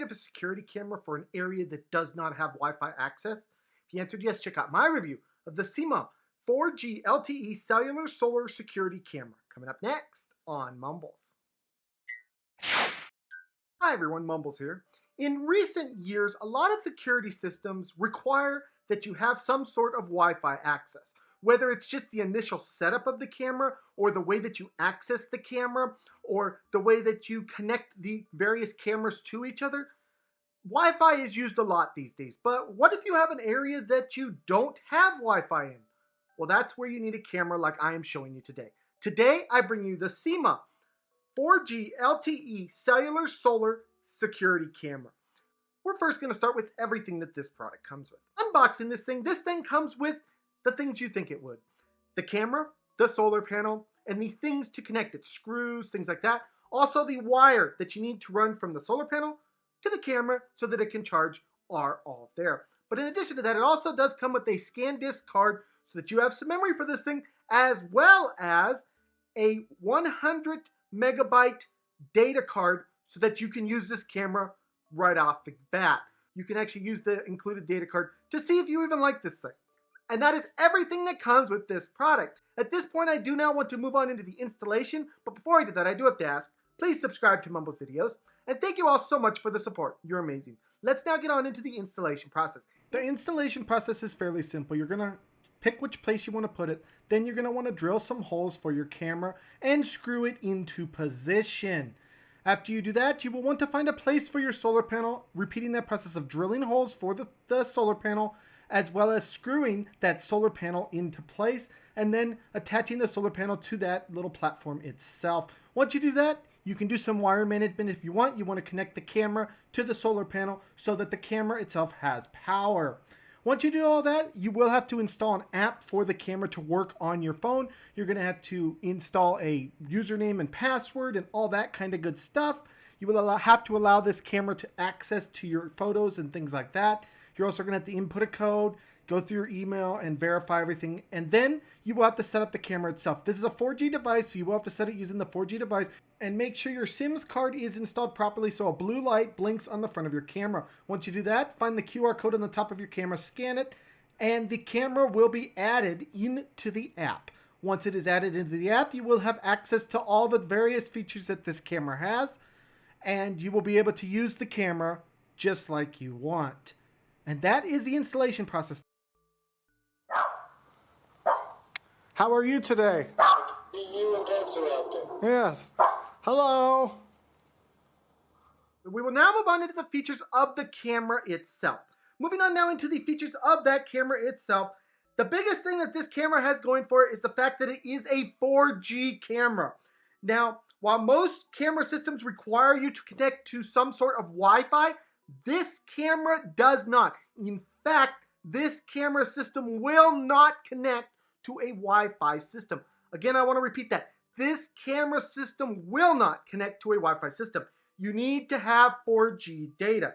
need of a security camera for an area that does not have Wi-Fi access? If you answered yes, check out my review of the Sehmua 4G LTE Cellular Solar Security Camera. Coming up next on Mumbles. Hi everyone, Mumbles here. In recent years, a lot of security systems require that you have some sort of Wi-Fi access. Whether it's just the initial setup of the camera, or the way that you access the camera, or the way that you connect the various cameras to each other, Wi-Fi is used a lot these days. But what if you have an area that you don't have Wi-Fi in? Well, that's where you need a camera like I am showing you today. Today, I bring you the Sehmua 4G LTE Cellular Solar Security Camera. We're first going to start with everything that this product comes with. Unboxing this thing comes with the things you think it would. The camera, the solar panel, and the things to connect it, screws, things like that. Also the wire that you need to run from the solar panel to the camera so that it can charge are all there. But in addition to that, it also does come with a scan disk card so that you have some memory for this thing, as well as a 100 megabyte data card so that you can use this camera right off the bat. You can actually use the included data card to see if you even like this thing. And that is everything that comes with this product. At this point, I do now want to move on into the installation, but before I do that, I do have to ask, please subscribe to MumblesVideos, and thank you all so much for the support. You're amazing. Let's now get on into the installation process. The installation process is fairly simple. You're gonna pick which place you want to put it, then you're gonna want to drill some holes for your camera and screw it into position. After you do that, you will want to find a place for your solar panel, repeating that process of drilling holes for the solar panel, as well as screwing that solar panel into place, and then attaching the solar panel to that little platform itself. Once you do that, you can do some wire management if you want. You want to connect the camera to the solar panel so that the camera itself has power. Once you do all that, you will have to install an app for the camera to work on your phone. You're going to have to install a username and password and all that kind of good stuff. You will have to allow this camera to access to your photos and things like that. You're also going to have to input a code, go through your email, and verify everything. And then you will have to set up the camera itself. This is a 4G device, so you will have to set it using the 4G device. And make sure your SIMS card is installed properly so a blue light blinks on the front of your camera. Once you do that, find the QR code on the top of your camera, scan it, and the camera will be added into the app. Once it is added into the app, you will have access to all the various features that this camera has, and you will be able to use the camera just like you want. And that is the installation process. How are you today? You and Dancer out there. Yes. Hello. We will now move on into the features of the camera itself. Moving on now into the features of that camera itself. The biggest thing that this camera has going for it is the fact that it is a 4G camera. Now, while most camera systems require you to connect to some sort of Wi-Fi, this camera does not. In fact, this camera system will not connect to a Wi-Fi system. Again, I want to repeat that. This camera system will not connect to a Wi-Fi system. You need to have 4G data.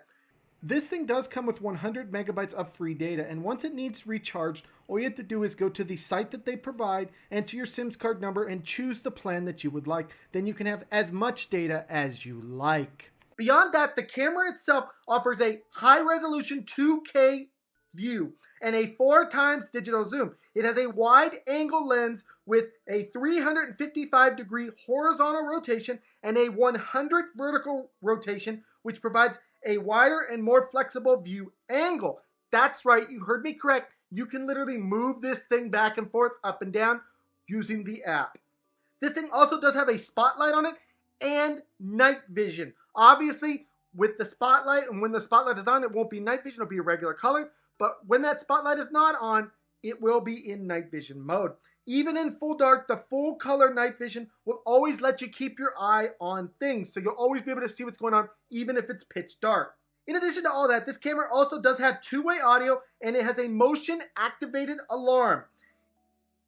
This thing does come with 100 megabytes of free data, and once it needs recharged, all you have to do is go to the site that they provide, enter your SIMS card number, and choose the plan that you would like. Then you can have as much data as you like. Beyond that, the camera itself offers a high-resolution 2K view and a 4x digital zoom. It has a wide-angle lens with a 355-degree horizontal rotation and a 100 vertical rotation, which provides a wider and more flexible view angle. That's right, you heard me correct. You can literally move this thing back and forth, up and down, using the app. This thing also does have a spotlight on it and night vision. Obviously, with the spotlight, and when the spotlight is on, it won't be night vision, it'll be a regular color. But when that spotlight is not on, it will be in night vision mode. Even in full dark, the full color night vision will always let you keep your eye on things. So you'll always be able to see what's going on, even if it's pitch dark. In addition to all that, this camera also does have two-way audio, and it has a motion-activated alarm.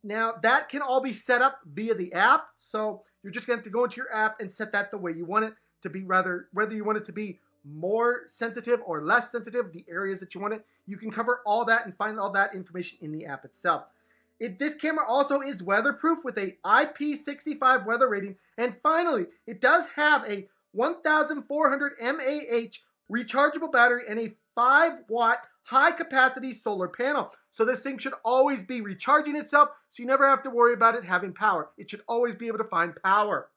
Now, that can all be set up via the app. So you're just going to have to go into your app and set that the way you want it to be, whether you want it to be more sensitive or less sensitive, the areas that you want it. You can cover all that and find all that information in the app itself. This camera also is weatherproof with a IP65 weather rating. And finally, it does have a 1400 mAh rechargeable battery, and a 5-watt high-capacity solar panel. So this thing should always be recharging itself, so you never have to worry about it having power. It should always be able to find power.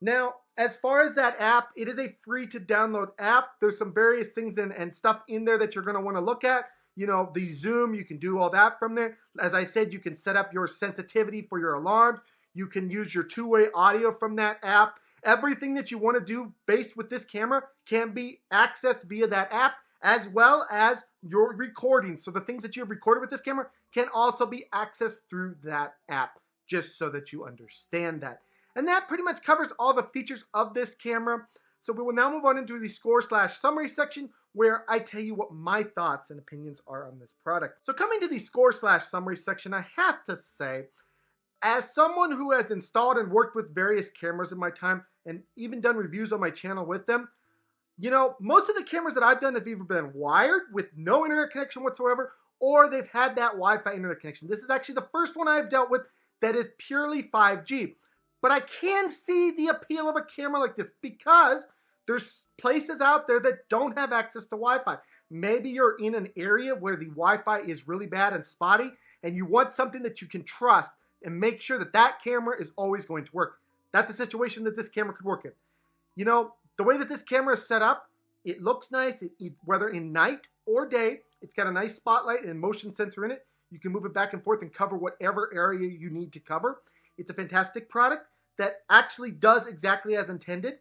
Now, as far as that app, it is a free-to-download app. There's some various things and stuff in there that you're going to want to look at. You know, the zoom, you can do all that from there. As I said, you can set up your sensitivity for your alarms. You can use your two-way audio from that app. Everything that you want to do based with this camera can be accessed via that app, as well as your recording. So the things that you have recorded with this camera can also be accessed through that app, just so that you understand that. And that pretty much covers all the features of this camera. So we will now move on into the score/summary section, where I tell you what my thoughts and opinions are on this product. So coming to the score/summary section, I have to say, as someone who has installed and worked with various cameras in my time and even done reviews on my channel with them, you know, most of the cameras that I've done have either been wired with no internet connection whatsoever, or they've had that Wi-Fi internet connection. This is actually the first one I've dealt with that is purely 5G. But I can see the appeal of a camera like this because there's places out there that don't have access to Wi-Fi. Maybe you're in an area where the Wi-Fi is really bad and spotty, and you want something that you can trust and make sure that that camera is always going to work. That's a situation that this camera could work in. You know, the way that this camera is set up, it looks nice, whether in night or day. It's got a nice spotlight and motion sensor in it. You can move it back and forth and cover whatever area you need to cover. It's a fantastic product that actually does exactly as intended.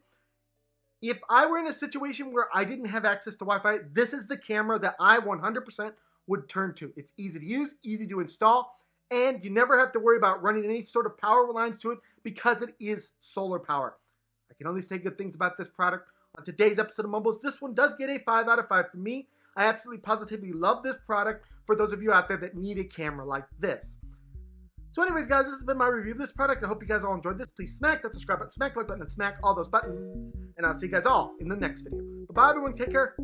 If I were in a situation where I didn't have access to Wi-Fi, this is the camera that I 100% would turn to. It's easy to use, easy to install, and you never have to worry about running any sort of power lines to it because it is solar power. I can only say good things about this product. On today's episode of Mumbles, this one does get a 5 out of 5 from me. I absolutely positively love this product for those of you out there that need a camera like this. So anyways, guys, this has been my review of this product. I hope you guys all enjoyed this. Please smack that subscribe button, smack the like button, and smack all those buttons. And I'll see you guys all in the next video. Bye-bye, everyone. Take care.